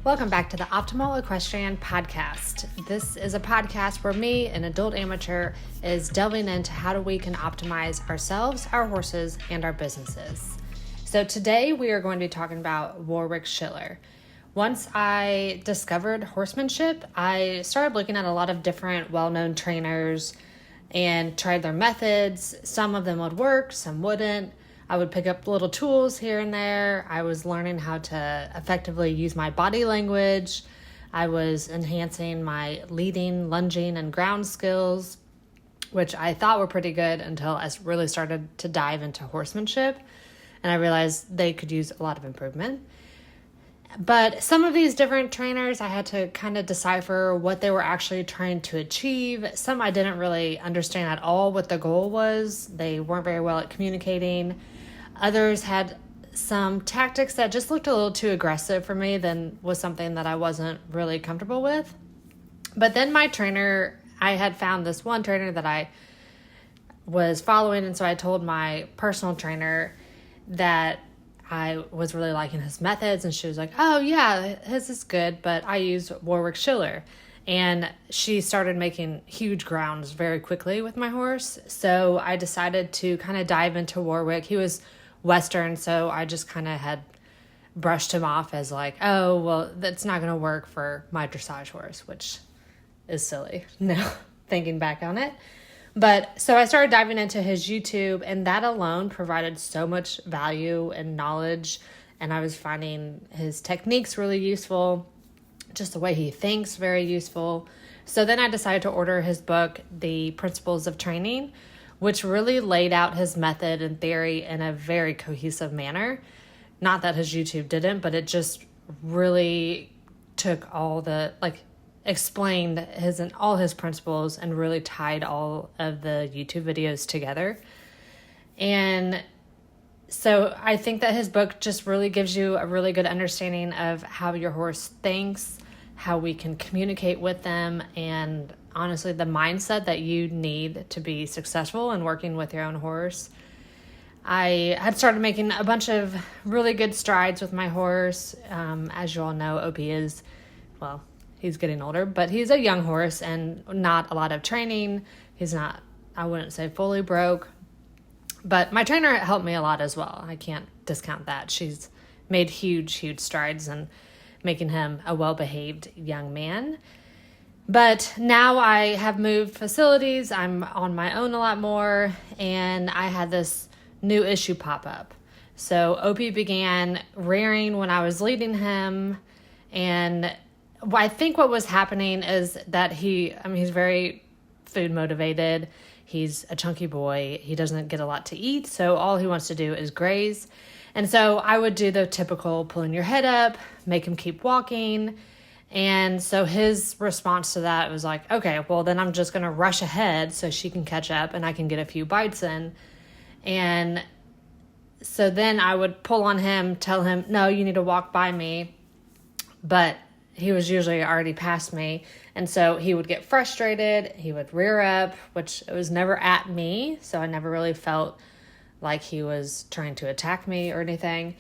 Welcome back to the Optimal Equestrian Podcast. This is a podcast where me, an adult amateur, is delving into how we can optimize ourselves, our horses, and our businesses. So today we are going to be talking about Warwick Schiller. Once I discovered horsemanship, I started looking at a lot of different well-known trainers and tried their methods. Some of them would work, some wouldn't. I would pick up little tools here and there. I was learning how to effectively use my body language. I was enhancing my leading, lunging, and ground skills, which I thought were pretty good until I really started to dive into horsemanship. And I realized they could use a lot of improvement. But some of these different trainers, I had to kind of decipher what they were actually trying to achieve. Some I didn't really understand at all what the goal was. They weren't very well at communicating. Others had some tactics that just looked a little too aggressive for me, then was something that I wasn't really comfortable with. But then my trainer, I had found this one trainer that I was following, and so I told my personal trainer that I was really liking his methods, and she was like, oh yeah, his is good, but I use Warwick Schiller. And she started making huge grounds very quickly with my horse. So I decided to kind of dive into Warwick. He was Western, so I just kind of had brushed him off as like, oh, well, that's not going to work for my dressage horse, which is silly now thinking back on it. But so I started diving into his YouTube, and that alone provided so much value and knowledge. And I was finding his techniques really useful, just the way he thinks very useful. So then I decided to order his book, The Principles of Training, which really laid out his method and theory in a very cohesive manner. Not that his YouTube didn't, but it just really took explained all his principles and really tied all of the YouTube videos together. And so I think that his book just really gives you a really good understanding of how your horse thinks, how we can communicate with them, and honestly, the mindset that you need to be successful in working with your own horse. I had started making a bunch of really good strides with my horse. As you all know, Opie is, well, he's getting older, but he's a young horse and not a lot of training. He's not, I wouldn't say fully broke, but my trainer helped me a lot as well. I can't discount that. She's made huge strides in making him a well-behaved young man. But now I have moved facilities. I'm on my own a lot more, and I had this new issue pop up. So Opie began rearing when I was leading him, and I think what was happening is that he's very food motivated. He's a chunky boy. He doesn't get a lot to eat, so all he wants to do is graze. And so I would do the typical pulling your head up, make him keep walking. And so his response to that was like, okay, well, then I'm just going to rush ahead so she can catch up and I can get a few bites in. And so then I would pull on him, tell him, no, you need to walk by me. But he was usually already past me. And so he would get frustrated. He would rear up, which it was never at me. So I never really felt like he was trying to attack me or anything,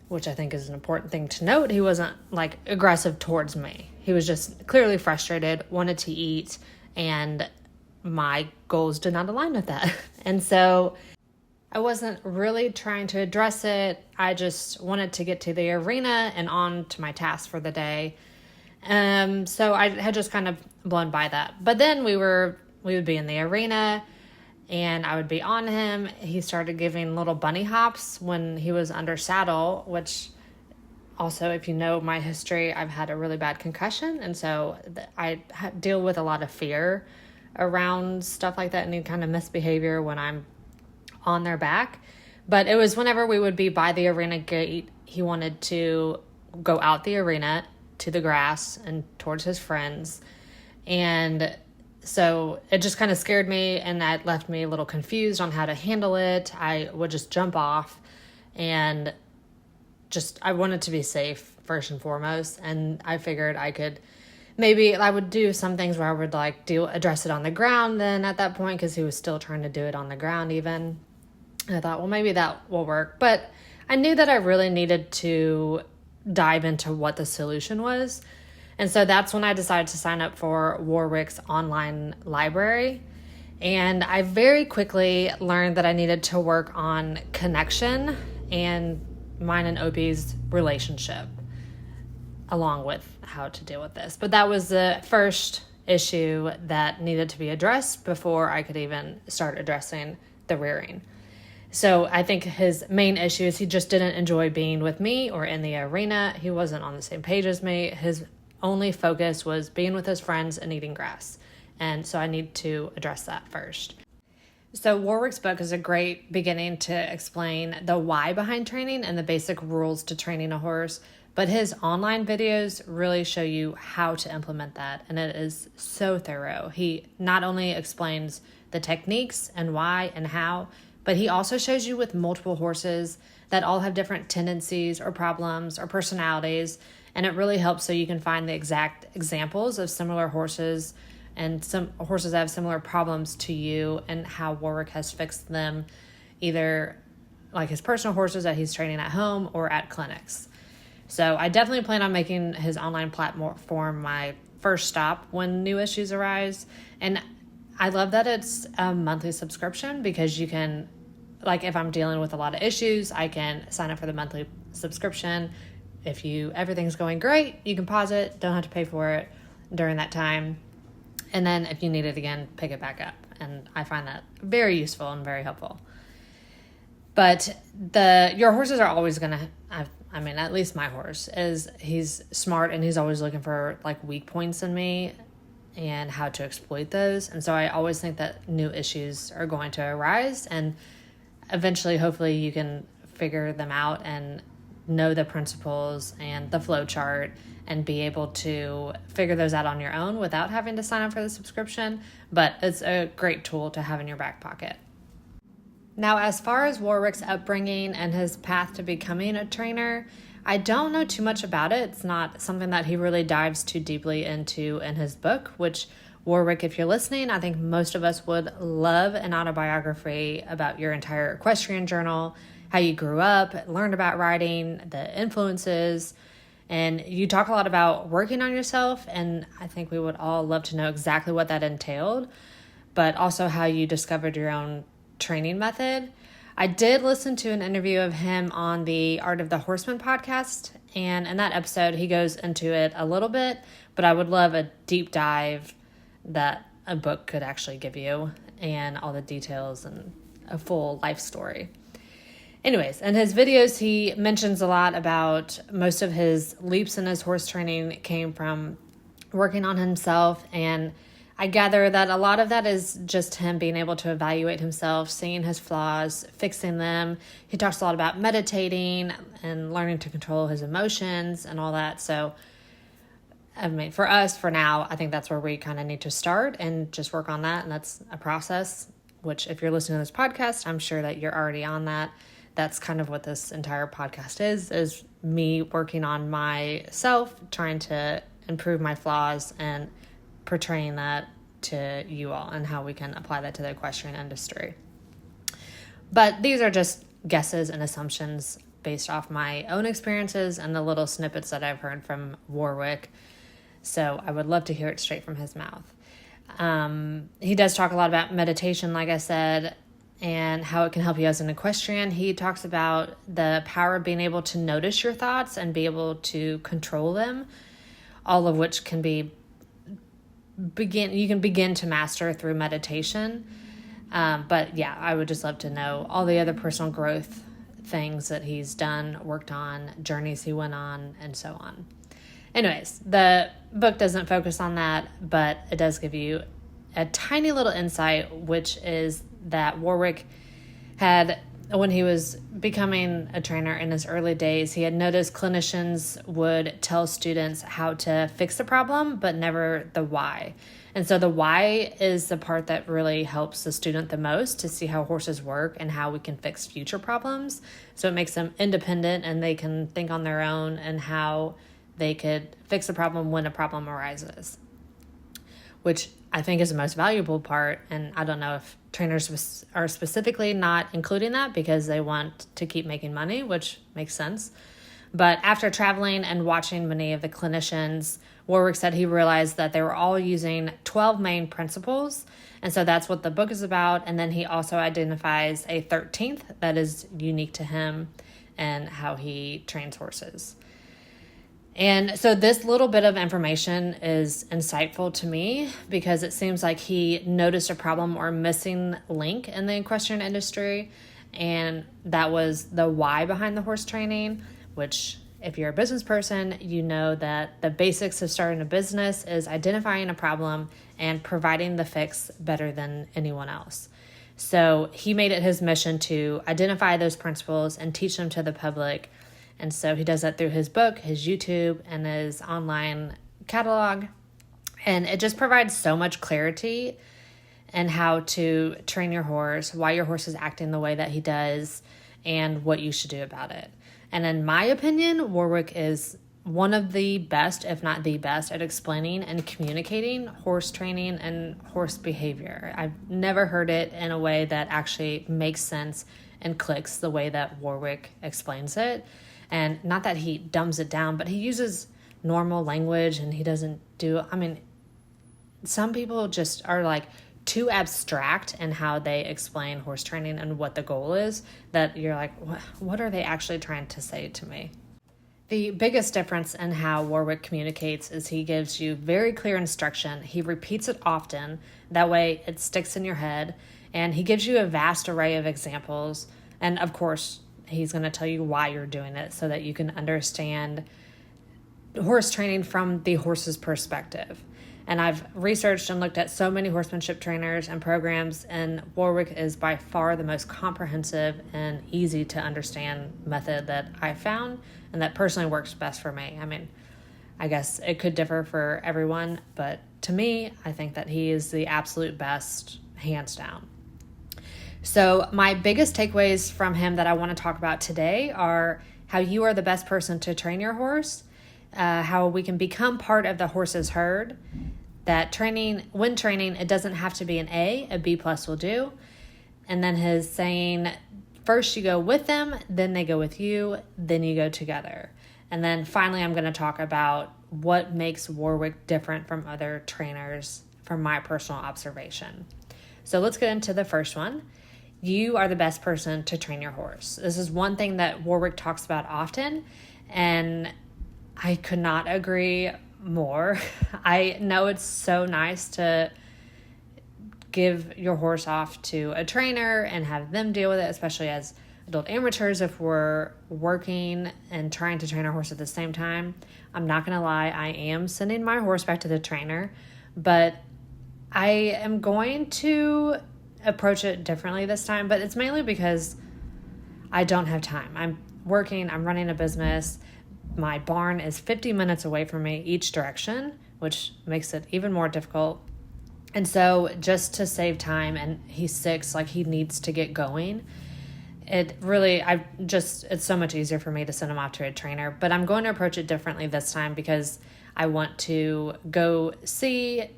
which I think is an important thing to note. He wasn't like aggressive towards me. He was just clearly frustrated, wanted to eat, and my goals did not align with that. And so I wasn't really trying to address it. I just wanted to get to the arena and on to my task for the day. So I had just kind of blown by that. But then we would be in the arena, and I would be on him. He started giving little bunny hops when he was under saddle, which also, if you know my history, I've had a really bad concussion. And so I deal with a lot of fear around stuff like that, any kind of misbehavior when I'm on their back. But it was whenever we would be by the arena gate, he wanted to go out the arena to the grass and towards his friends. And so it just kind of scared me, and that left me a little confused on how to handle it. I would just jump off, and I wanted to be safe first and foremost. And I figured I would do some things where I would address it on the ground then at that point, because he was still trying to do it on the ground even. And I thought, well, maybe that will work. But I knew that I really needed to dive into what the solution was. And so that's when I decided to sign up for Warwick's online library. And I very quickly learned that I needed to work on connection and mine and Opie's relationship, along with how to deal with this. But that was the first issue that needed to be addressed before I could even start addressing the rearing. So I think his main issue is he just didn't enjoy being with me or in the arena. He wasn't on the same page as me. His only focus was being with his friends and eating grass. And so I need to address that first. So Warwick's book is a great beginning to explain the why behind training and the basic rules to training a horse. But his online videos really show you how to implement that. And it is so thorough. He not only explains the techniques and why and how, but he also shows you with multiple horses that all have different tendencies or problems or personalities. And it really helps so you can find the exact examples of similar horses and some horses that have similar problems to you and how Warwick has fixed them, either like his personal horses that he's training at home or at clinics. So I definitely plan on making his online platform my first stop when new issues arise. And I love that it's a monthly subscription because you can, like if I'm dealing with a lot of issues, I can sign up for the monthly subscription. If everything's going great, you can pause it, don't have to pay for it during that time. And then if you need it again, pick it back up. And I find that very useful and very helpful. But your horses are always going to, at least my horse, he's smart and he's always looking for like weak points in me and how to exploit those. And so I always think that new issues are going to arise, and eventually, hopefully, you can figure them out and know the principles and the flow chart and be able to figure those out on your own without having to sign up for the subscription. But it's a great tool to have in your back pocket. Now, as far as Warwick's upbringing and his path to becoming a trainer, I don't know too much about it. It's not something that he really dives too deeply into in his book, which, Warwick, if you're listening, I think most of us would love an autobiography about your entire equestrian journal, how you grew up, learned about riding, the influences, and you talk a lot about working on yourself, and I think we would all love to know exactly what that entailed, but also how you discovered your own training method. I did listen to an interview of him on the Art of the Horseman podcast, and in that episode, he goes into it a little bit, but I would love a deep dive that a book could actually give you and all the details and a full life story. Anyways, in his videos, he mentions a lot about most of his leaps in his horse training came from working on himself, and I gather that a lot of that is just him being able to evaluate himself, seeing his flaws, fixing them. He talks a lot about meditating and learning to control his emotions and all that. So, for us, for now, I think that's where we kind of need to start and just work on that. And that's a process, which if you're listening to this podcast, I'm sure that you're already on that. That's kind of what this entire podcast is me working on myself, trying to improve my flaws and portraying that to you all and how we can apply that to the equestrian industry. But these are just guesses and assumptions based off my own experiences and the little snippets that I've heard from Warwick. So I would love to hear it straight from his mouth. He does talk a lot about meditation, like I said, and how it can help you as an equestrian. He talks about the power of being able to notice your thoughts and be able to control them, all of which can you can begin to master through meditation. But yeah, I would just love to know all the other personal growth things that he's done, worked on, journeys he went on, and so on. Anyways, the book doesn't focus on that, but it does give you a tiny little insight, which is that Warwick had, when he was becoming a trainer in his early days, he had noticed clinicians would tell students how to fix the problem, but never the why. And so the why is the part that really helps the student the most to see how horses work and how we can fix future problems. So it makes them independent and they can think on their own and how they could fix a problem when a problem arises, which I think is the most valuable part. And I don't know if trainers are specifically not including that because they want to keep making money, which makes sense. But after traveling and watching many of the clinicians, Warwick said he realized that they were all using 12 main principles. And so that's what the book is about. And then he also identifies a 13th that is unique to him and how he trains horses. And so this little bit of information is insightful to me because it seems like he noticed a problem or missing link in the equestrian industry. And that was the why behind the horse training, which if you're a business person, you know that the basics of starting a business is identifying a problem and providing the fix better than anyone else. So he made it his mission to identify those principles and teach them to the public. And so he does that through his book, his YouTube, and his online catalog. And it just provides so much clarity in how to train your horse, why your horse is acting the way that he does, and what you should do about it. And in my opinion, Warwick is one of the best, if not the best, at explaining and communicating horse training and horse behavior. I've never heard it in a way that actually makes sense and clicks the way that Warwick explains it. And not that he dumbs it down, but he uses normal language and he doesn't do, some people just are like too abstract in how they explain horse training and what the goal is that you're like, what are they actually trying to say to me? The biggest difference in how Warwick communicates is he gives you very clear instruction. He repeats it often. That way it sticks in your head. And he gives you a vast array of examples. And of course, he's going to tell you why you're doing it so that you can understand horse training from the horse's perspective. And I've researched and looked at so many horsemanship trainers and programs, and Warwick is by far the most comprehensive and easy to understand method that I found, and that personally works best for me. I guess it could differ for everyone, but to me, I think that he is the absolute best, hands down. So my biggest takeaways from him that I want to talk about today are how you are the best person to train your horse, how we can become part of the horse's herd, that when training, it doesn't have to be an A B+ will do. And then his saying, first you go with them, then they go with you, then you go together. And then finally, I'm going to talk about what makes Warwick different from other trainers from my personal observation. So let's get into the first one. You are the best person to train your horse. This is one thing that Warwick talks about often, and I could not agree more. I know it's so nice to give your horse off to a trainer and have them deal with it, especially as adult amateurs if we're working and trying to train our horse at the same time. I'm not going to lie, I am sending my horse back to the trainer, but I am going to approach it differently this time, but it's mainly because I don't have time. I'm working, I'm running a business. My barn is 50 minutes away from me each direction, which makes it even more difficult. And so just to save time, and he's 6, like he needs to get going, it's so much easier for me to send him off to a trainer, but I'm going to approach it differently this time because I want to go see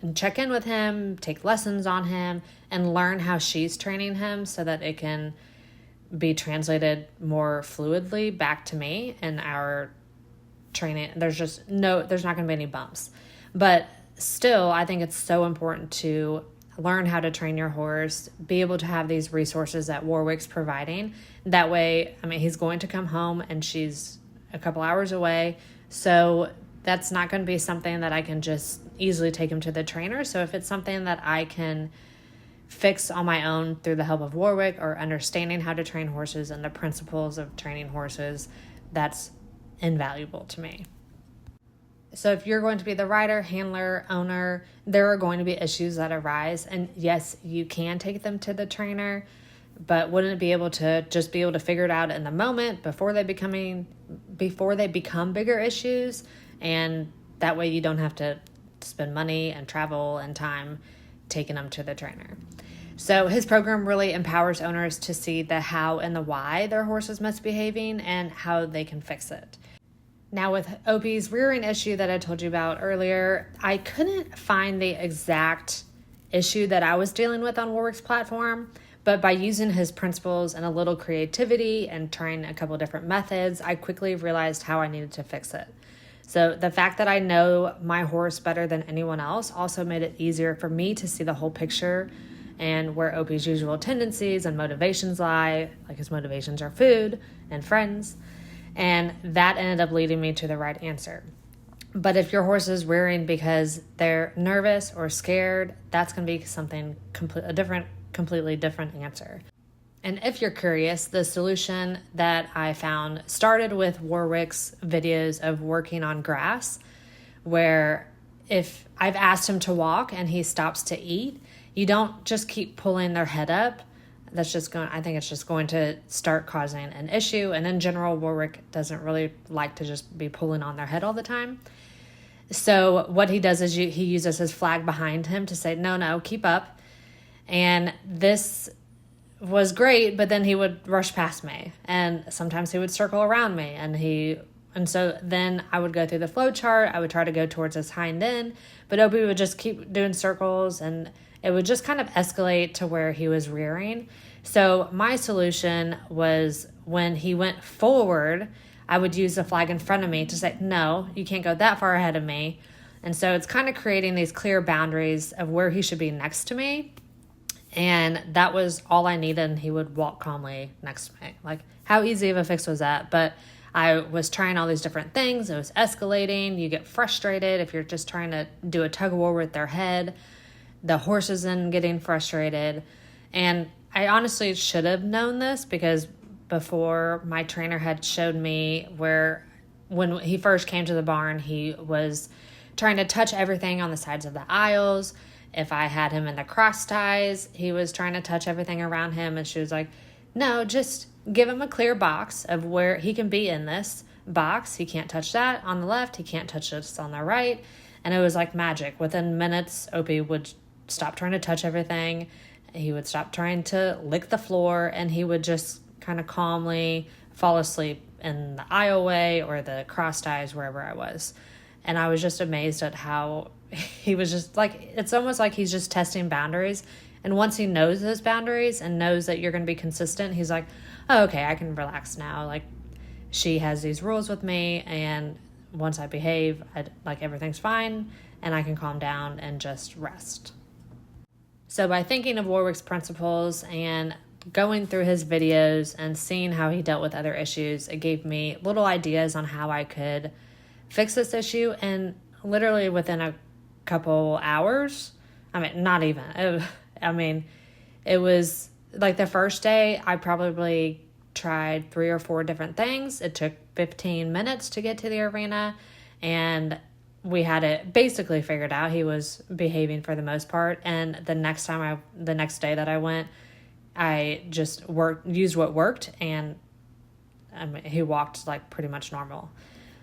and check in with him, take lessons on him, and learn how she's training him so that it can be translated more fluidly back to me in our training. There's not going to be any bumps. But still, I think it's so important to learn how to train your horse, be able to have these resources that Warwick's providing. That way, he's going to come home and she's a couple hours away. So that's not going to be something that I can just easily take him to the trainer. So if it's something that I can fix on my own through the help of Warwick or understanding how to train horses and the principles of training horses, that's invaluable to me. So if you're going to be the rider, handler, owner, there are going to be issues that arise. And yes, you can take them to the trainer, but wouldn't it be able to figure it out in the moment before they become bigger issues? And that way you don't have to spend money and travel and time taking them to the trainer. So his program really empowers owners to see the how and the why their horse is misbehaving and how they can fix it. Now with Opie's rearing issue that I told you about earlier, I couldn't find the exact issue that I was dealing with on Warwick's platform, But by using his principles and a little creativity and trying a couple different methods, I quickly realized how I needed to fix it. So the fact that I know my horse better than anyone else also made it easier for me to see the whole picture and where Opie's usual tendencies and motivations lie. Like, his motivations are food and friends. And that ended up leading me to the right answer. But if your horse is rearing because they're nervous or scared, that's going to be something completely different answer. And if you're curious, the solution that I found started with Warwick's videos of working on grass, where if I've asked him to walk and he stops to eat, you don't just keep pulling their head up. I think it's just going to start causing an issue. And in general, Warwick doesn't really like to just be pulling on their head all the time. So what he does is he uses his flag behind him to say, no, keep up. And this was great, but then he would rush past me, and sometimes he would circle around me, and so then I would go through the flow chart. I would try to go towards his hind end, but Opie would just keep doing circles, and it would just kind of escalate to where he was rearing. So my solution was, when he went forward, I would use the flag in front of me to say, no, you can't go that far ahead of me. And so it's kind of creating these clear boundaries of where he should be next to me. And that was all I needed, and he would walk calmly next to me. Like, how easy of a fix was that? But I was trying all these different things. It was escalating. You get frustrated if you're just trying to do a tug of war with their head. The horse is then getting frustrated. And I honestly should have known this, because before, my trainer had showed me where, when he first came to the barn, he was trying to touch everything on the sides of the aisles. If I had him in the cross ties, he was trying to touch everything around him. And she was like, no, just give him a clear box of where he can be in this box. He can't touch that on the left. He can't touch this on the right. And it was like magic. Within minutes, Opie would stop trying to touch everything. He would stop trying to lick the floor, and he would just kind of calmly fall asleep in the aisleway or the cross ties, wherever I was. And I was just amazed at how he was just like, it's almost like he's just testing boundaries. And once he knows those boundaries and knows that you're going to be consistent, he's like, oh, okay, I can relax now. Like, she has these rules with me, and once I behave, everything's fine, and I can calm down and just rest. So by thinking of Warwick's principles and going through his videos and seeing how he dealt with other issues, it gave me little ideas on how I could fix this issue. And literally within a couple hours, not even, it was like the first day I probably tried 3 or 4 different things. It took 15 minutes to get to the arena, and we had it basically figured out. He was behaving for the most part. And the next day that I went, I just used what worked, and he walked like pretty much normal.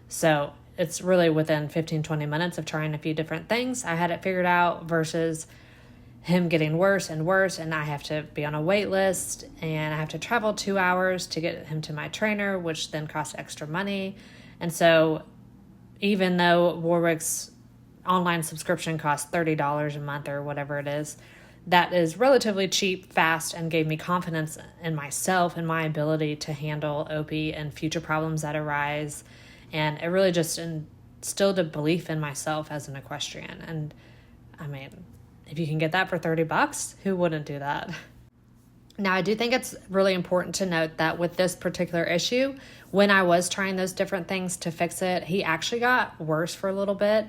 So it's really within 15-20 minutes of trying a few different things, I had it figured out, versus him getting worse and worse, and I have to be on a wait list, and I have to travel 2 hours to get him to my trainer, which then costs extra money. And so even though Warwick's online subscription costs $30 a month or whatever it is, that is relatively cheap, fast, and gave me confidence in myself and my ability to handle Opie and future problems that arise. And it really just instilled a belief in myself as an equestrian. And if you can get that for $30, who wouldn't do that? Now, I do think it's really important to note that with this particular issue, when I was trying those different things to fix it, he actually got worse for a little bit.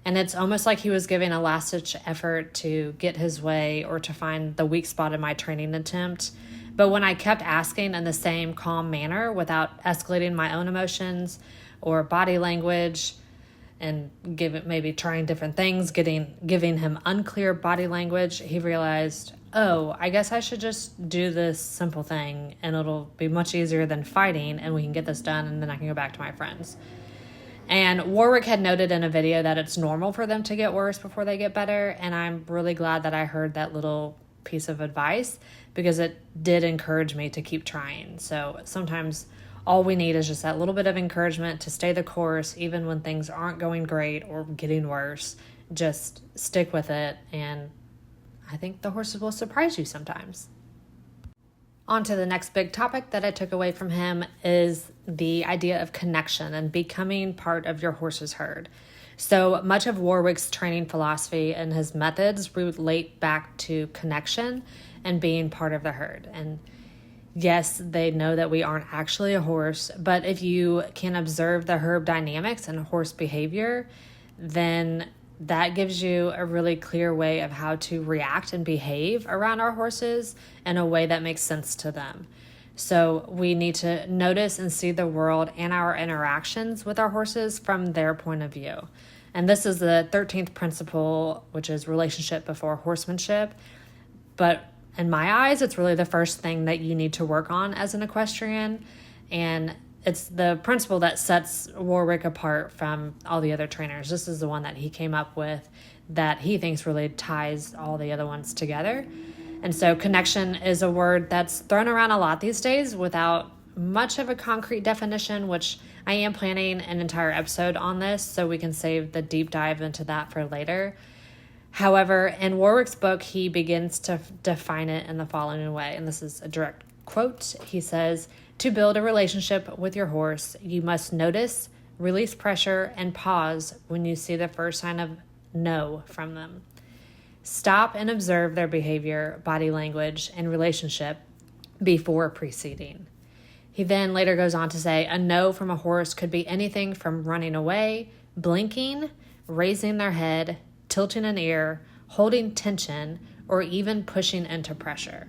And it's almost like he was giving a last-ditch effort to get his way or to find the weak spot in my training attempt. But when I kept asking in the same calm manner without escalating my own emotions or body language, and maybe trying different things, giving him unclear body language, he realized, oh, I guess I should just do this simple thing, and it'll be much easier than fighting, and we can get this done, and then I can go back to my friends. And Warwick had noted in a video that it's normal for them to get worse before they get better, and I'm really glad that I heard that little piece of advice, because it did encourage me to keep trying. So sometimes all we need is just that little bit of encouragement to stay the course, even when things aren't going great or getting worse. Just stick with it, and I think the horses will surprise you sometimes. On to the next big topic that I took away from him is the idea of connection and becoming part of your horse's herd. So much of Warwick's training philosophy and his methods relate back to connection and being part of the herd. And yes, they know that we aren't actually a horse, but if you can observe the herd dynamics and horse behavior, then that gives you a really clear way of how to react and behave around our horses in a way that makes sense to them. So we need to notice and see the world and our interactions with our horses from their point of view. And this is the 13th principle, which is relationship before horsemanship. But in my eyes, it's really the first thing that you need to work on as an equestrian. And it's the principle that sets Warwick apart from all the other trainers. This is the one that he came up with that he thinks really ties all the other ones together. And so connection is a word that's thrown around a lot these days without much of a concrete definition, which I am planning an entire episode on this, so we can save the deep dive into that for later. However, in Warwick's book, he begins to define it in the following way, and this is a direct quote. He says, "To build a relationship with your horse, you must notice, release pressure, and pause when you see the first sign of no from them. Stop and observe their behavior, body language, and relationship before proceeding." He then later goes on to say, a no from a horse could be anything from running away, blinking, raising their head, tilting an ear, holding tension, or even pushing into pressure.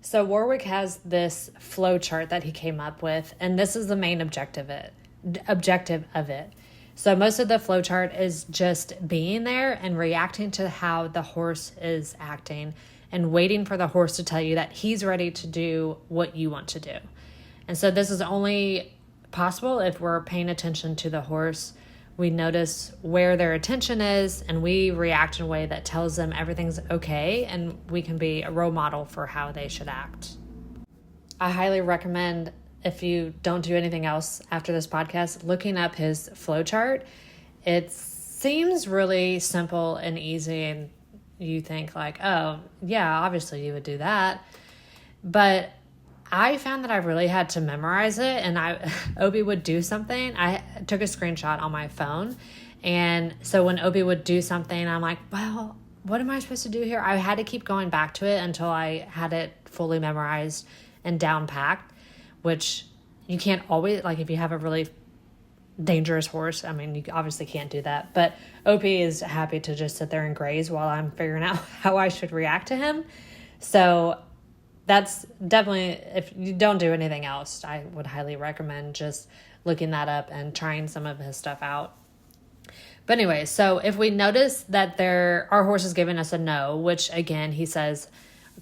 So Warwick has this flow chart that he came up with, and this is the main objective of it. So most of the flow chart is just being there and reacting to how the horse is acting and waiting for the horse to tell you that he's ready to do what you want to do. And so this is only possible if we're paying attention to the horse. We notice where their attention is, and we react in a way that tells them everything's okay, and we can be a role model for how they should act. I highly recommend, if you don't do anything else after this podcast, looking up his flow chart. It seems really simple and easy, and you think like, oh, yeah, obviously you would do that. But I found that I really had to memorize it, and Obi would do something. I took a screenshot on my phone, and so when Obi would do something, I'm like, well, what am I supposed to do here? I had to keep going back to it until I had it fully memorized and down packed, which you can't always, like if you have a really dangerous horse, I mean, you obviously can't do that, but Opie is happy to just sit there and graze while I'm figuring out how I should react to him. So that's definitely, if you don't do anything else, I would highly recommend just looking that up and trying some of his stuff out. But anyway, so if we notice that our horse is giving us a no, which again, he says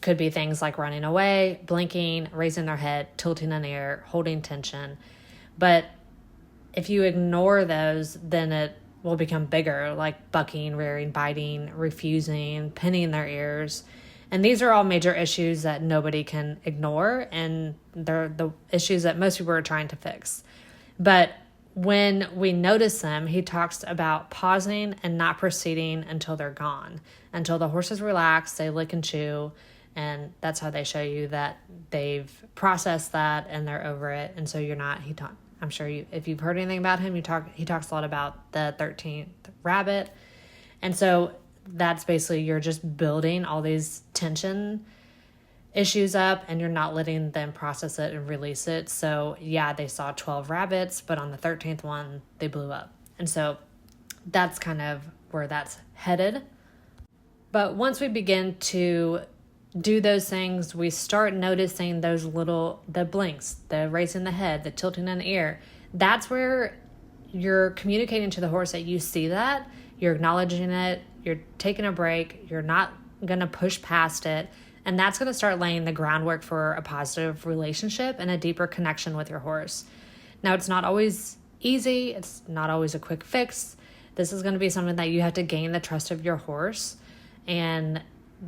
could be things like running away, blinking, raising their head, tilting an ear, holding tension. But if you ignore those, then it will become bigger, like bucking, rearing, biting, refusing, pinning their ears. And these are all major issues that nobody can ignore, and they're the issues that most people are trying to fix. But when we notice them, he talks about pausing and not proceeding until they're gone, until the horses relax, they lick and chew, and that's how they show you that they've processed that and they're over it. And so you're not, I'm sure if you've heard anything about him, he talks a lot about the 13th rabbit. And so that's basically, you're just building all these tension issues up and you're not letting them process it and release it. So yeah, they saw 12 rabbits, but on the 13th one, they blew up. And so that's kind of where that's headed. But once we begin to do those things, we start noticing the blinks, the raising the head, the tilting an ear. That's where you're communicating to the horse that you see that, you're acknowledging it, you're taking a break, you're not going to push past it, and that's going to start laying the groundwork for a positive relationship and a deeper connection with your horse. Now, it's not always easy, it's not always a quick fix. This is going to be something that you have to gain the trust of your horse, and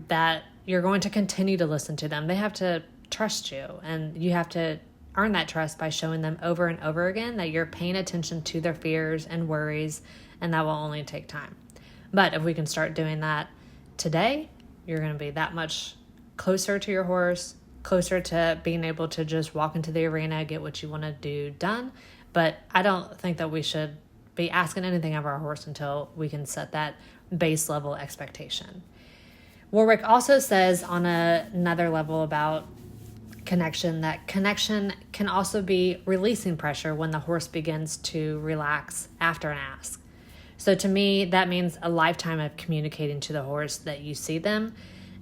that you're going to continue to listen to them. They have to trust you, and you have to earn that trust by showing them over and over again that you're paying attention to their fears and worries, and that will only take time. But if we can start doing that today, you're going to be that much closer to your horse, closer to being able to just walk into the arena, get what you want to do done. But I don't think that we should be asking anything of our horse until we can set that base level expectation. Warwick also says on another level about connection, that connection can also be releasing pressure when the horse begins to relax after an ask. So to me, that means a lifetime of communicating to the horse that you see them.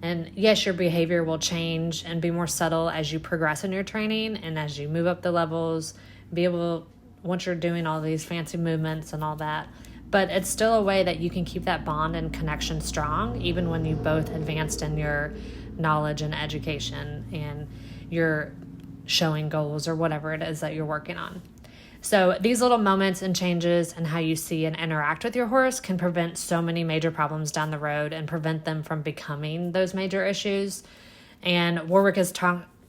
And yes, your behavior will change and be more subtle as you progress in your training and as you move up the levels, be able, once you're doing all these fancy movements and all that. But it's still a way that you can keep that bond and connection strong, even when you both advanced in your knowledge and education and you're showing goals or whatever it is that you're working on. So these little moments and changes in how you see and interact with your horse can prevent so many major problems down the road and prevent them from becoming those major issues. And Warwick is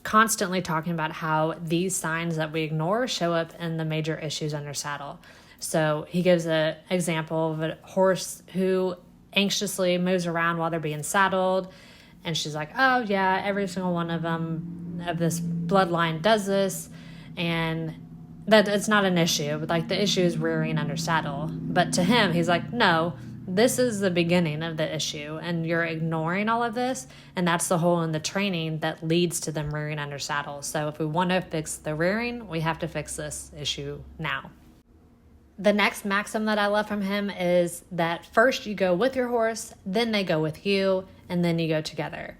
constantly talking about how these signs that we ignore show up in the major issues under saddle. So he gives an example of a horse who anxiously moves around while they're being saddled. And she's like, oh yeah, every single one of them of this bloodline does this. And that it's not an issue, but like the issue is rearing under saddle. But to him, he's like, no, this is the beginning of the issue, and you're ignoring all of this, and that's the hole in the training that leads to them rearing under saddle. So if we want to fix the rearing, we have to fix this issue now. The next maxim that I love from him is that first you go with your horse, then they go with you, and then you go together.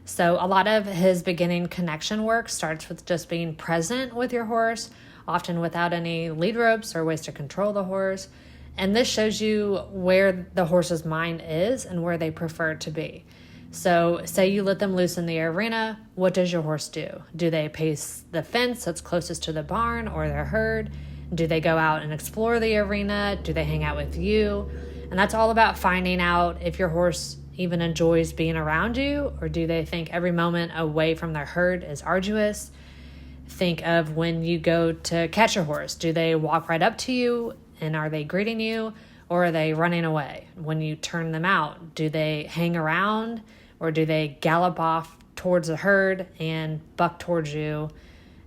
So a lot of his beginning connection work starts with just being present with your horse, often without any lead ropes or ways to control the horse. And this shows you where the horse's mind is and where they prefer to be. So say you let them loose in the arena, what does your horse do? Do they pace the fence that's closest to the barn or their herd? Do they go out and explore the arena? Do they hang out with you? And that's all about finding out if your horse even enjoys being around you, or do they think every moment away from their herd is arduous? Think of when you go to catch a horse. Do they walk right up to you and are they greeting you, or are they running away? When you turn them out, do they hang around or do they gallop off towards the herd and buck towards you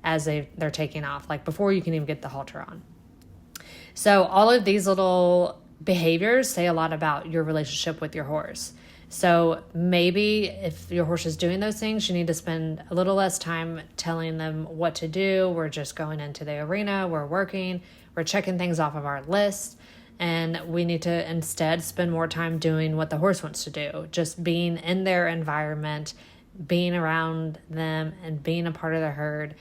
as they're taking off, like before you can even get the halter on? So all of these little behaviors say a lot about your relationship with your horse. So maybe if your horse is doing those things, you need to spend a little less time telling them what to do. We're just going into the arena, we're working, we're checking things off of our list, and we need to instead spend more time doing what the horse wants to do, just being in their environment, being around them, and being a part of the herd.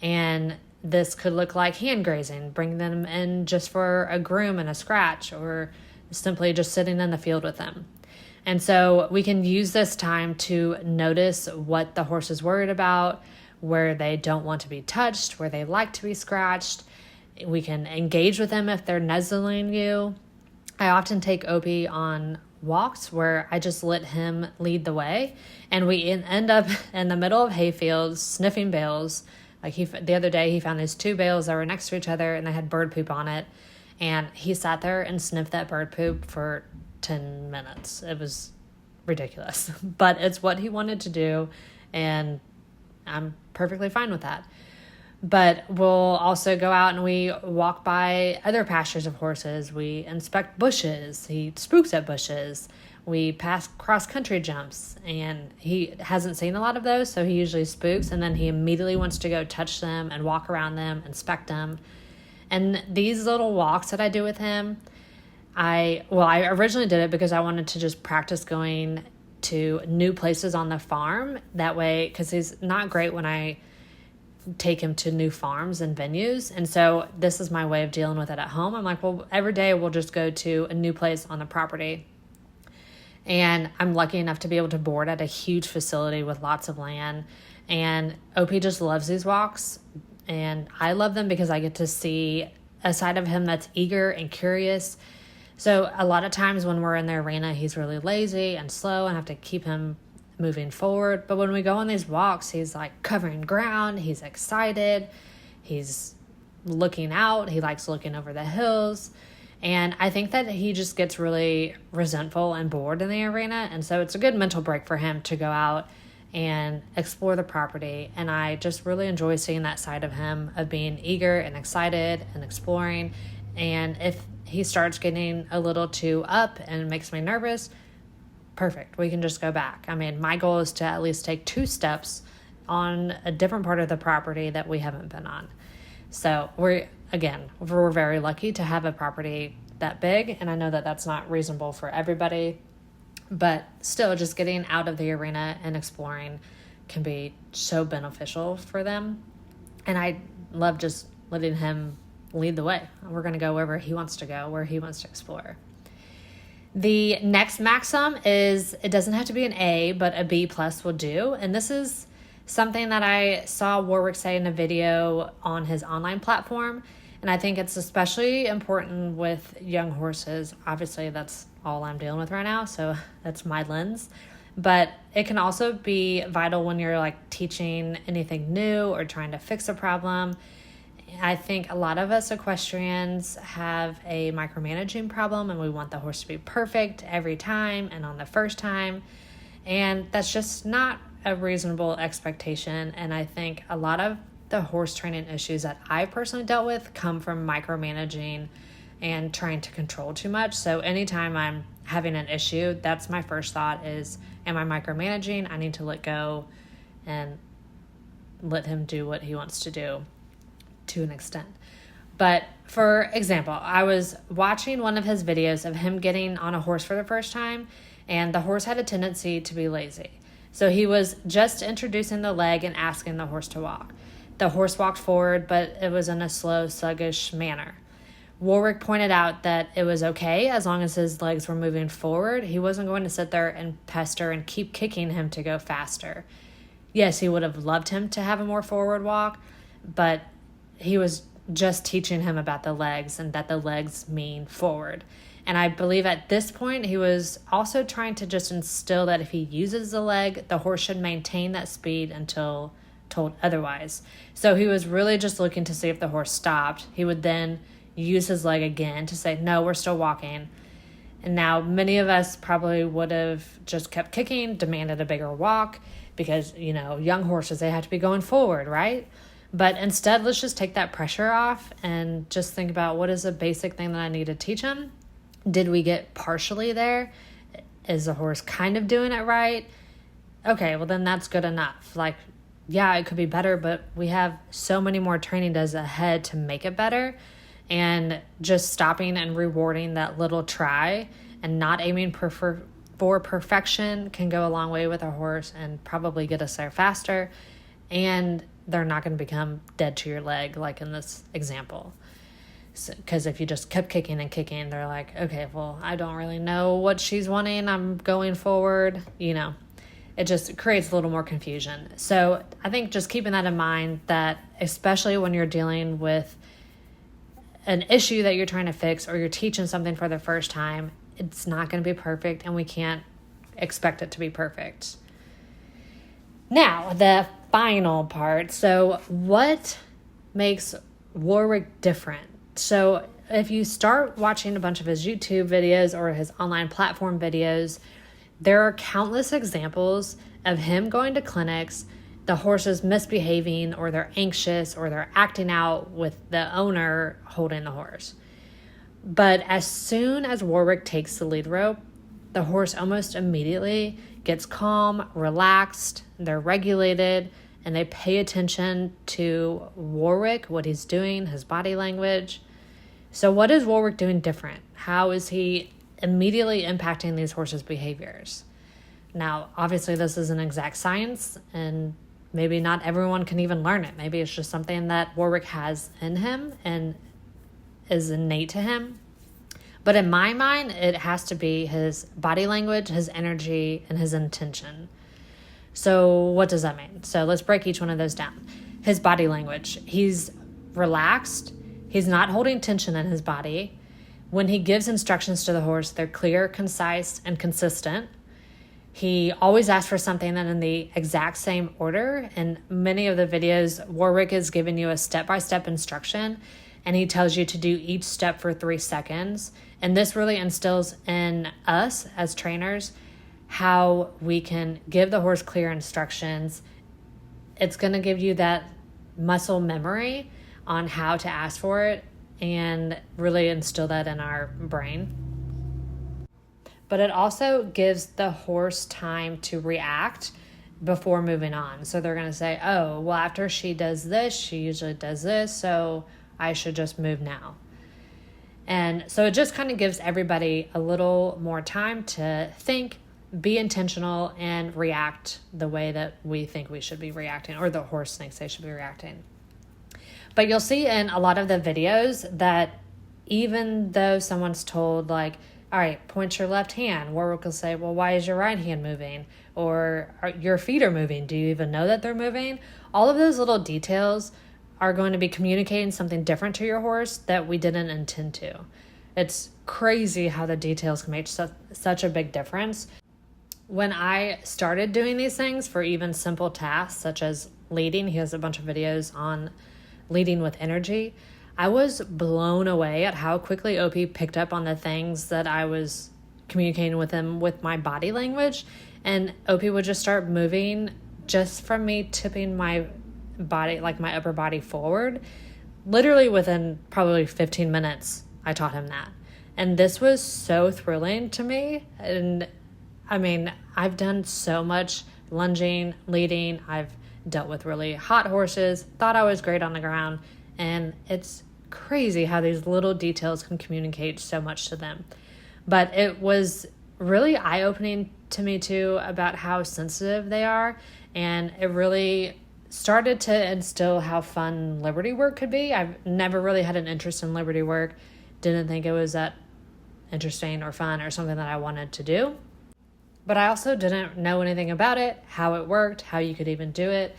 And this could look like hand grazing, bring them in just for a groom and a scratch, or simply just sitting in the field with them. And so we can use this time to notice what the horse is worried about, where they don't want to be touched, where they like to be scratched. We can engage with them if they're nuzzling you. I often take Opie on walks where I just let him lead the way, and we end up in the middle of hayfields sniffing bales. Like the other day, he found these two bales that were next to each other and they had bird poop on it, and he sat there and sniffed that bird poop for 10 minutes. It was ridiculous, but it's what he wanted to do, and I'm perfectly fine with that. But we'll also go out and we walk by other pastures of horses. We inspect bushes. He spooks at bushes. We pass cross-country jumps, and he hasn't seen a lot of those, so he usually spooks, and then he immediately wants to go touch them and walk around them, inspect them. And these little walks that I do with him, I originally did it because I wanted to just practice going to new places on the farm. That way, because he's not great when I take him to new farms and venues. And so this is my way of dealing with it at home. I'm like, well, every day we'll just go to a new place on the property. And I'm lucky enough to be able to board at a huge facility with lots of land. And OP just loves these walks. And I love them because I get to see a side of him that's eager and curious. So a lot of times when we're in the arena, he's really lazy and slow, and I have to keep him moving forward. But when we go on these walks, he's like covering ground. He's excited. He's looking out. He likes looking over the hills. And I think that he just gets really resentful and bored in the arena. And so it's a good mental break for him to go out and explore the property. And I just really enjoy seeing that side of him, of being eager and excited and exploring. And if he starts getting a little too up and makes me nervous, perfect, we can just go back. I mean, my goal is to at least take 2 steps on a different part of the property that we haven't been on. So we're very lucky to have a property that big, and I know that that's not reasonable for everybody, but still, just getting out of the arena and exploring can be so beneficial for them. And I love just letting him lead the way. We're going to go wherever he wants to go, where he wants to explore. The next maxim is, it doesn't have to be an A, but a B+ will do. And this is something that I saw Warwick say in a video on his online platform. And I think it's especially important with young horses. Obviously, that's all I'm dealing with right now, so that's my lens. But it can also be vital when you're like teaching anything new or trying to fix a problem. I think a lot of us equestrians have a micromanaging problem, and we want the horse to be perfect every time and on the first time. And that's just not a reasonable expectation. And I think a lot of the horse training issues that I personally dealt with come from micromanaging and trying to control too much. So anytime I'm having an issue, that's my first thought is, am I micromanaging? I need to let go and let him do what he wants to do to an extent. But for example, I was watching one of his videos of him getting on a horse for the first time, and the horse had a tendency to be lazy. So he was just introducing the leg and asking the horse to walk. The horse walked forward, but it was in a slow, sluggish manner. Warwick pointed out that it was okay as long as his legs were moving forward. He wasn't going to sit there and pester and keep kicking him to go faster. Yes, he would have loved him to have a more forward walk, but he was just teaching him about the legs and that the legs mean forward. And I believe at this point, he was also trying to just instill that if he uses the leg, the horse should maintain that speed until told otherwise. So he was really just looking to see if the horse stopped. He would then use his leg again to say, no, we're still walking. And now many of us probably would have just kept kicking, demanded a bigger walk because, young horses, they have to be going forward, right? But instead, let's just take that pressure off and just think about, what is a basic thing that I need to teach him? Did we get partially there? Is the horse kind of doing it right? Okay, well then that's good enough. Like, yeah, it could be better, but we have so many more training days ahead to make it better. And just stopping and rewarding that little try and not aiming for perfection can go a long way with a horse and probably get us there faster. And they're not going to become dead to your leg like in this example. Because if you just kept kicking and kicking, they're like, okay, well, I don't really know what she's wanting. I'm going forward. It just creates a little more confusion. So I think just keeping that in mind, that especially when you're dealing with an issue that you're trying to fix or you're teaching something for the first time, it's not going to be perfect, and we can't expect it to be perfect. Now, the final part. So what makes Warwick different? So if you start watching a bunch of his YouTube videos or his online platform videos, there are countless examples of him going to clinics, the horses misbehaving, or they're anxious, or they're acting out with the owner holding the horse. But as soon as Warwick takes the lead rope, the horse almost immediately gets calm, relaxed, they're regulated, and they pay attention to Warwick, what he's doing, his body language. So what is Warwick doing different? How is he immediately impacting these horses' behaviors? Now, obviously, this is an exact science, and maybe not everyone can even learn it. Maybe it's just something that Warwick has in him and is innate to him. But in my mind, it has to be his body language, his energy, and his intention. So what does that mean? So let's break each one of those down. His body language. He's relaxed. He's not holding tension in his body. When he gives instructions to the horse, they're clear, concise, and consistent. He always asks for something that in the exact same order. In many of the videos, Warwick is giving you a step-by-step instruction, and he tells you to do each step for 3 seconds. And this really instills in us as trainers how we can give the horse clear instructions. It's going to give you that muscle memory on how to ask for it and really instill that in our brain. But it also gives the horse time to react before moving on. So they're going to say, oh, well, after she does this, she usually does this, so I should just move now. And so it just kind of gives everybody a little more time to think, be intentional, and react the way that we think we should be reacting, or the horse thinks they should be reacting. But you'll see in a lot of the videos that even though someone's told, like, all right, point your left hand, Warwick will say, well, why is your right hand moving? Or your feet are moving. Do you even know that they're moving? All of those little details are going to be communicating something different to your horse that we didn't intend to. It's crazy how the details can make such a big difference. When I started doing these things for even simple tasks such as leading, he has a bunch of videos on leading with energy. I was blown away at how quickly OP picked up on the things that I was communicating with him with my body language. And OP would just start moving just from me tipping my body, like my upper body forward. Literally within probably 15 minutes, I taught him that. And this was so thrilling to me. And I mean, I've done so much lunging, leading. I've dealt with really hot horses, thought I was great on the ground. And it's crazy how these little details can communicate so much to them. But it was really eye-opening to me too about how sensitive they are, and it really started to instill how fun liberty work could be. I've never really had an interest in liberty work, didn't think it was that interesting or fun or something that I wanted to do, but I also didn't know anything about it, how it worked, how you could even do it,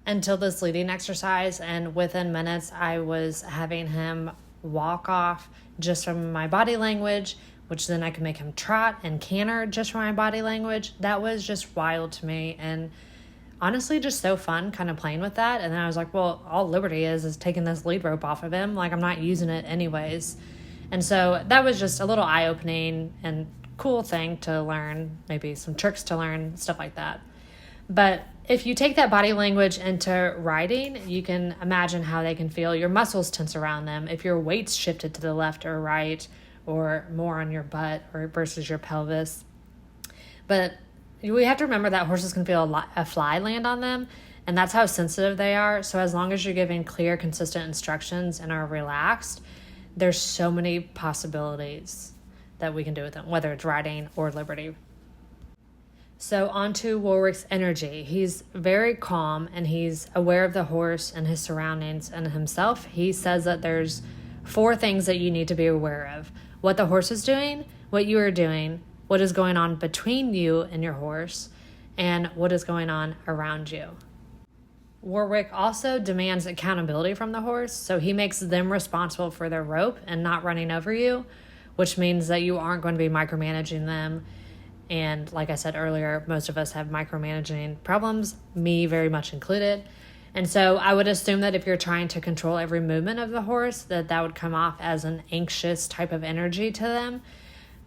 until this leading exercise. And within minutes I was having him walk off just from my body language, which then I could make him trot and canter just from my body language. That was just wild to me, and honestly just so fun kind of playing with that. And then I was like, well, all liberty is taking this lead rope off of him. Like, I'm not using it anyways. And so that was just a little eye-opening and cool thing to learn, maybe some tricks to learn, stuff like that. But if you take that body language into riding, you can imagine how they can feel. Your muscles tense around them. If your weight's shifted to the left or right, or more on your butt or versus your pelvis. But we have to remember that horses can feel a fly land on them, and that's how sensitive they are. So as long as you're giving clear, consistent instructions and are relaxed, there's so many possibilities that we can do with them, whether it's riding or liberty. So on to Warwick's energy. He's very calm, and he's aware of the horse and his surroundings and himself. He says that there's 4 things that you need to be aware of: what the horse is doing, what you are doing, what is going on between you and your horse, and what is going on around you. Warwick also demands accountability from the horse, so he makes them responsible for their rope and not running over you, which means that you aren't going to be micromanaging them. And like I said earlier, most of us have micromanaging problems, me very much included. And so I would assume that if you're trying to control every movement of the horse, that would come off as an anxious type of energy to them.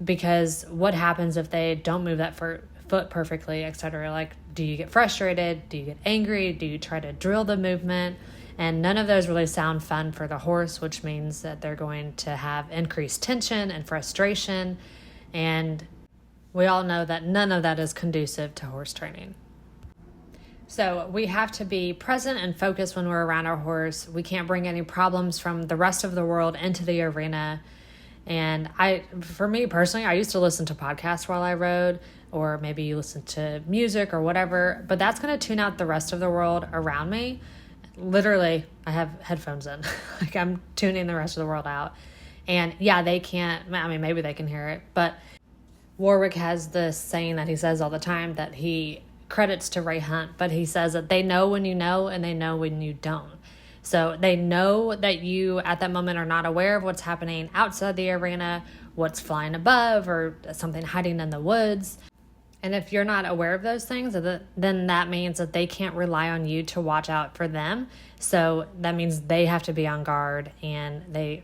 Because what happens if they don't move that foot perfectly, etc.? Like, do you get frustrated? Do you get angry? Do you try to drill the movement? And none of those really sound fun for the horse, which means that they're going to have increased tension and frustration. And we all know that none of that is conducive to horse training. So we have to be present and focused when we're around our horse. We can't bring any problems from the rest of the world into the arena. And for me personally, I used to listen to podcasts while I rode, or maybe you listen to music or whatever, but that's going to tune out the rest of the world around me. Literally, I have headphones in. Like, I'm tuning the rest of the world out. And yeah, they can't, I mean, maybe they can hear it, but Warwick has this saying that he says all the time that he credits to Ray Hunt, but he says that they know when you know and they know when you don't. So they know that you at that moment are not aware of what's happening outside the arena, what's flying above, or something hiding in the woods. And if you're not aware of those things, then that means that they can't rely on you to watch out for them. So that means they have to be on guard and they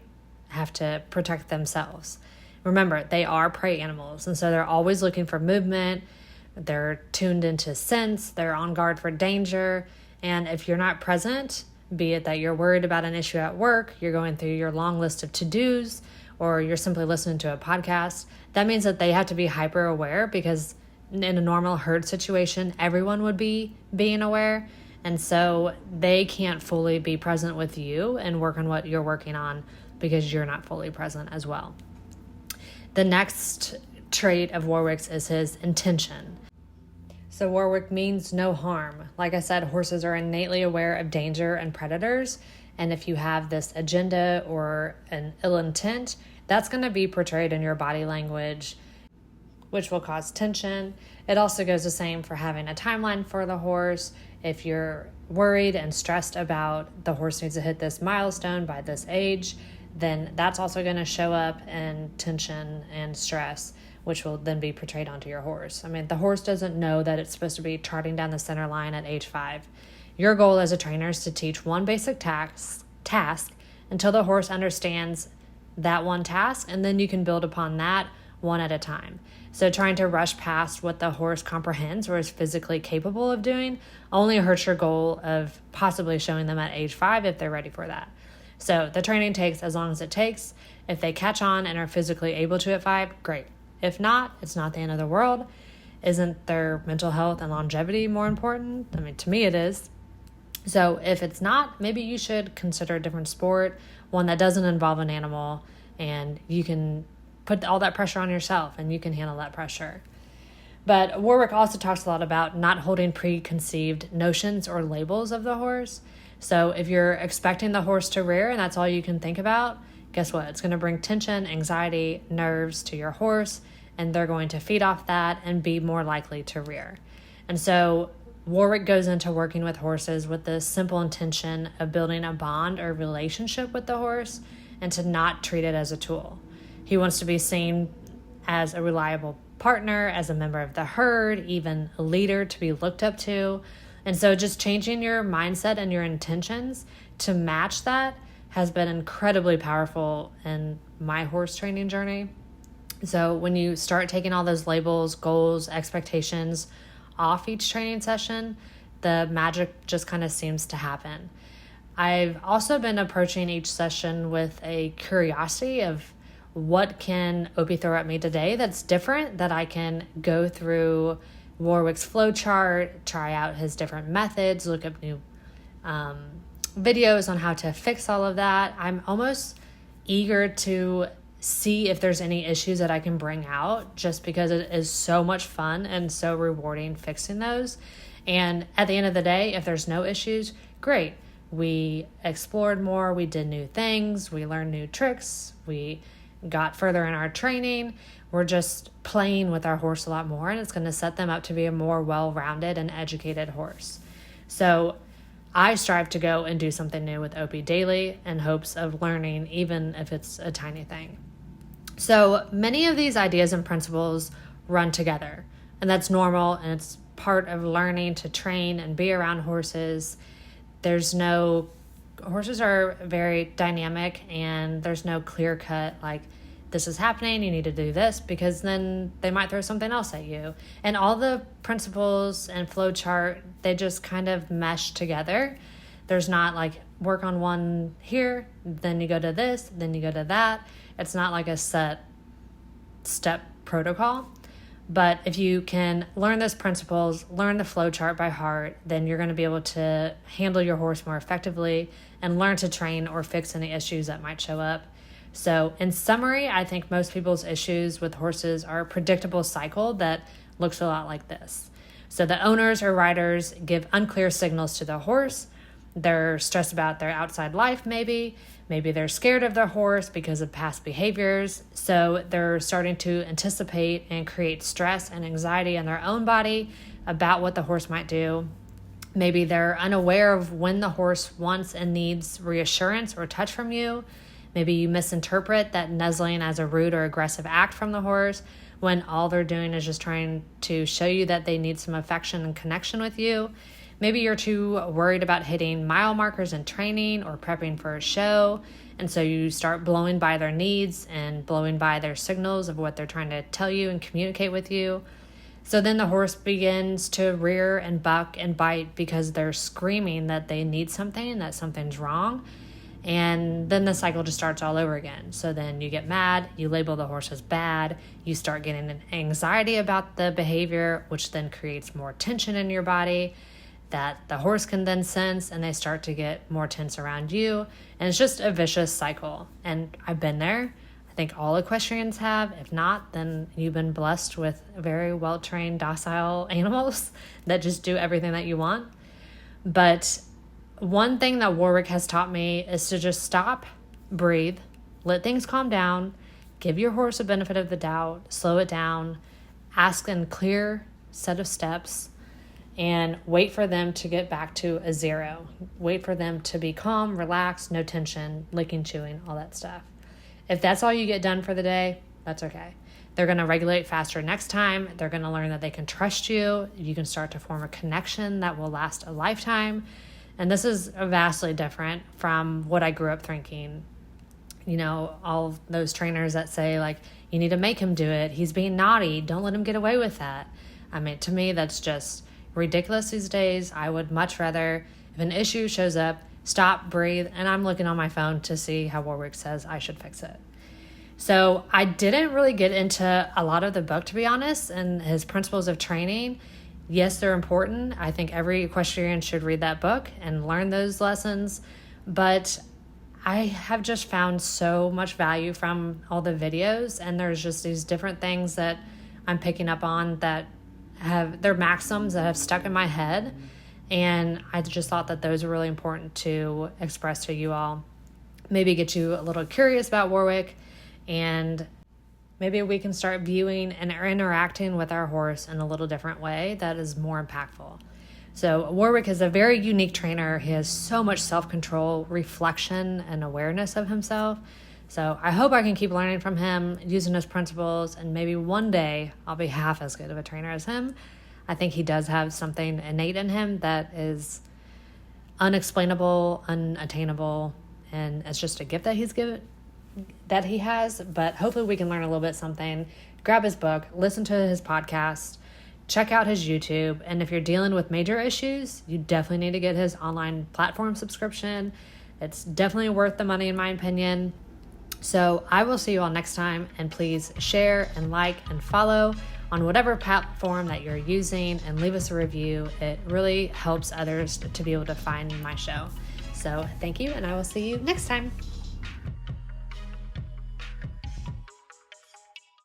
have to protect themselves. Remember, they are prey animals, and so they're always looking for movement. They're tuned into sense. They're on guard for danger. And if you're not present, be it that you're worried about an issue at work, you're going through your long list of to-dos, or you're simply listening to a podcast, that means that they have to be hyper aware, because in a normal herd situation, everyone would be being aware. And so they can't fully be present with you and work on what you're working on because you're not fully present as well. The next trait of Warwick's is his intention. So Warwick means no harm. Like I said, horses are innately aware of danger and predators. And if you have this agenda or an ill intent, that's going to be portrayed in your body language, which will cause tension. It also goes the same for having a timeline for the horse. If you're worried and stressed about the horse needs to hit this milestone by this age, then that's also going to show up in tension and stress, which will then be portrayed onto your horse. I mean, the horse doesn't know that it's supposed to be trotting down the center line at age 5. Your goal as a trainer is to teach one basic task until the horse understands that one task, and then you can build upon that one at a time. So trying to rush past what the horse comprehends or is physically capable of doing only hurts your goal of possibly showing them at age 5 if they're ready for that. So the training takes as long as it takes. If they catch on and are physically able to at 5, great. If not, it's not the end of the world. Isn't their mental health and longevity more important? I mean, to me it is. So if it's not, maybe you should consider a different sport, one that doesn't involve an animal, and you can put all that pressure on yourself and you can handle that pressure. But Warwick also talks a lot about not holding preconceived notions or labels of the horse. So if you're expecting the horse to rear and that's all you can think about, guess what? It's going to bring tension, anxiety, nerves to your horse, and they're going to feed off that and be more likely to rear. And so Warwick goes into working with horses with the simple intention of building a bond or relationship with the horse and to not treat it as a tool. He wants to be seen as a reliable partner, as a member of the herd, even a leader to be looked up to. And so just changing your mindset and your intentions to match that has been incredibly powerful in my horse training journey. So when you start taking all those labels, goals, expectations off each training session, the magic just kind of seems to happen. I've also been approaching each session with a curiosity of what can Opie throw at me today that's different, that I can go through Warwick's flow chart, try out his different methods, look up new videos on how to fix all of that. I'm almost eager to see if there's any issues that I can bring out, just because it is so much fun and so rewarding fixing those. And at the end of the day, if there's no issues, great. We explored more, we did new things, we learned new tricks, we got further in our training. We're just playing with our horse a lot more, and it's going to set them up to be a more well-rounded and educated horse. So I strive to go and do something new with Opie daily in hopes of learning, even if it's a tiny thing. So many of these ideas and principles run together, and that's normal, and it's part of learning to train and be around horses. Horses are very dynamic, and there's no clear cut, like, this is happening, you need to do this, because then they might throw something else at you. And all the principles and flow chart, they just kind of mesh together. There's not like work on one here, then you go to this, then you go to that. It's not like a set step protocol. But if you can learn those principles, learn the flow chart by heart, then you're going to be able to handle your horse more effectively and learn to train or fix any issues that might show up. So in summary, I think most people's issues with horses are a predictable cycle that looks a lot like this. So the owners or riders give unclear signals to the horse. They're stressed about their outside life maybe. Maybe they're scared of their horse because of past behaviors. So they're starting to anticipate and create stress and anxiety in their own body about what the horse might do. Maybe they're unaware of when the horse wants and needs reassurance or touch from you. Maybe you misinterpret that nuzzling as a rude or aggressive act from the horse when all they're doing is just trying to show you that they need some affection and connection with you. Maybe you're too worried about hitting mile markers in training or prepping for a show, and so you start blowing by their needs and blowing by their signals of what they're trying to tell you and communicate with you. So then the horse begins to rear and buck and bite because they're screaming that they need something, that something's wrong. And then the cycle just starts all over again. So then you get mad, you label the horse as bad, you start getting an anxiety about the behavior, which then creates more tension in your body that the horse can then sense, and they start to get more tense around you. And it's just a vicious cycle. And I've been there. I think all equestrians have. If not, then you've been blessed with very well-trained, docile animals that just do everything that you want. But one thing that Warwick has taught me is to just stop, breathe, let things calm down, give your horse a benefit of the doubt, slow it down, ask in clear set of steps, and wait for them to get back to a zero. Wait for them to be calm, relaxed, no tension, licking, chewing, all that stuff. If that's all you get done for the day, that's okay. They're going to regulate faster next time. They're going to learn that they can trust you. You can start to form a connection that will last a lifetime. And this is vastly different from what I grew up thinking. You know, all those trainers that say, like, you need to make him do it. He's being naughty. Don't let him get away with that. I mean, to me, that's just ridiculous these days. I would much rather, if an issue shows up, stop, breathe, and I'm looking on my phone to see how Warwick says I should fix it. So I didn't really get into a lot of the book, to be honest, and his principles of training. Yes, they're important. I think every equestrian should read that book and learn those lessons. But I have just found so much value from all the videos, and there's just these different things that I'm picking up on that they're maxims that have stuck in my head. And I just thought that those are really important to express to you all. Maybe get you a little curious about Warwick, and maybe we can start viewing and interacting with our horse in a little different way that is more impactful. So Warwick is a very unique trainer. He has so much self-control, reflection, and awareness of himself. So I hope I can keep learning from him, using his principles, and maybe one day I'll be half as good of a trainer as him. I think he does have something innate in him that is unexplainable, unattainable, and it's just a gift that he has. But hopefully we can learn a little bit something. Grab his book, listen to his podcast, check out his YouTube, and if you're dealing with major issues, you definitely need to get his online platform subscription. It's definitely worth the money, in my opinion. So I will see you all next time, and please share and like and follow on whatever platform that you're using, and leave us a review. It really helps others to be able to find my show. So thank you, and I will see you next time.